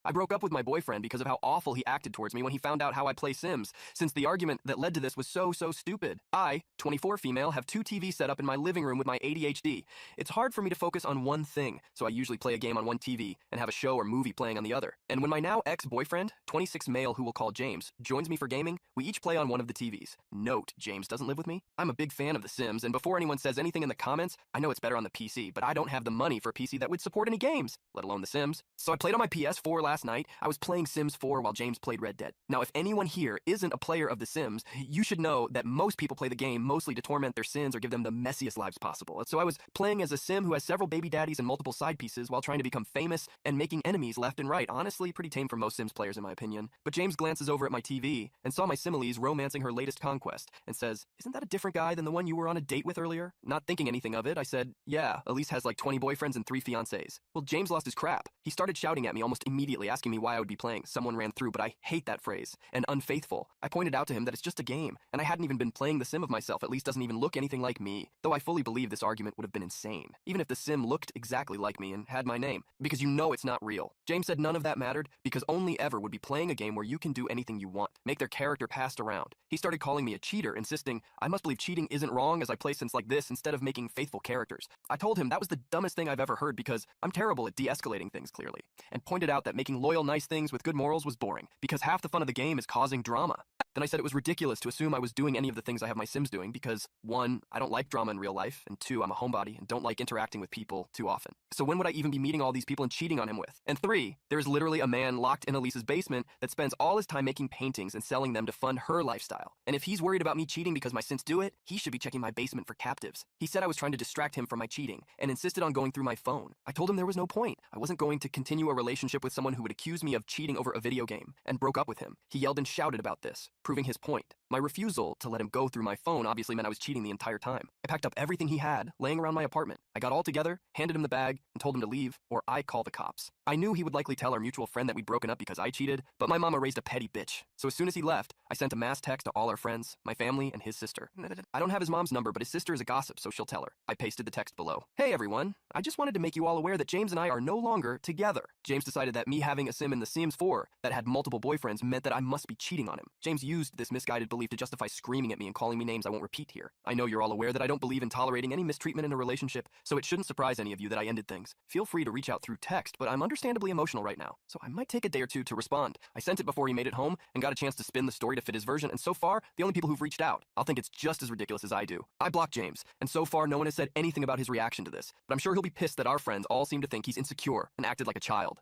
I broke up with my boyfriend because of how awful he acted towards me when he found out how I play Sims, since the argument that led to this was so stupid. I, 24 female, have two TVs set up in my living room with my ADHD. It's hard for me to focus on one thing, so I usually play a game on one TV and have a show or movie playing on the other. And when my now ex-boyfriend, 26 male who we'll call James, joins me for gaming, we each play on one of the TVs. Note, James doesn't live with me. I'm a big fan of The Sims, and before anyone says anything in the comments, I know it's better on the PC, but I don't have the money for a PC that would support any games, let alone The Sims. So I played on my PS4 last night. I was playing Sims 4 while James played Red Dead. Now, if anyone here isn't a player of The Sims, you should know that most people play the game mostly to torment their sins or give them the messiest lives possible. So I was playing as a Sim who has several baby daddies and multiple side pieces while trying to become famous and making enemies left and right. Honestly, pretty tame for most Sims players in my opinion. But James glances over at my TV and saw my Similese romancing her latest conquest and says, "Isn't that a different guy than the one you were on a date with earlier?" Not thinking anything of it, I said, "Yeah, Elise has like 20 boyfriends and 3 fiancés." Well, James lost his crap. He started shouting at me almost immediately, asking me why I would be playing Someone Ran Through, but I hate that phrase. And unfaithful. I pointed out to him that it's just a game, and I hadn't even been playing the Sim of myself. At least doesn't even look anything like me. Though I fully believe this argument would have been insane, even if the Sim looked exactly like me and had my name, because you know it's not real. James said none of that mattered, because only ever would be playing a game where you can do anything you want, make their character passed around. He started calling me a cheater, insisting I must believe cheating isn't wrong as I play Sims like this instead of making faithful characters. I told him that was the dumbest thing I've ever heard because I'm terrible at de-escalating things clearly, and pointed out that making loyal, nice things with good morals was boring, because half the fun of the game is causing drama. Then I said it was ridiculous to assume I was doing any of the things I have my Sims doing because, 1, I don't like drama in real life, and 2, I'm a homebody and don't like interacting with people too often. So when would I even be meeting all these people and cheating on him with? And 3, there is literally a man locked in Elise's basement that spends all his time making paintings and selling them to fund her lifestyle. And if he's worried about me cheating because my Sims do it, he should be checking my basement for captives. He said I was trying to distract him from my cheating and insisted on going through my phone. I told him there was no point. I wasn't going to continue a relationship with someone who would accuse me of cheating over a video game, and broke up with him. He yelled and shouted about this, proving his point. My refusal to let him go through my phone obviously meant I was cheating the entire time. I packed up everything he had, laying around my apartment. I got all together, handed him the bag, and told him to leave, or I call the cops. I knew he would likely tell our mutual friend that we'd broken up because I cheated, but my mama raised a petty bitch. So as soon as he left, I sent a mass text to all our friends, my family, and his sister. I don't have his mom's number, but his sister is a gossip, so she'll tell her. I pasted the text below. "Hey everyone, I just wanted to make you all aware that James and I are no longer together." James decided that me having a Sim in The Sims 4 that had multiple boyfriends meant that I must be cheating on him. James used this misguided belief to justify screaming at me and calling me names I won't repeat here. I know you're all aware that I don't believe in tolerating any mistreatment in a relationship, so it shouldn't surprise any of you that I ended things. Feel free to reach out through text, but I'm understandably emotional right now, so I might take a day or two to respond. I sent it before he made it home and got a chance to spin the story to fit his version, and so far, the only people who've reached out, I'll think it's just as ridiculous as I do. I blocked James, and so far no one has said anything about his reaction to this, but I'm sure he'll be pissed that our friends all seem to think he's insecure and acted like a child.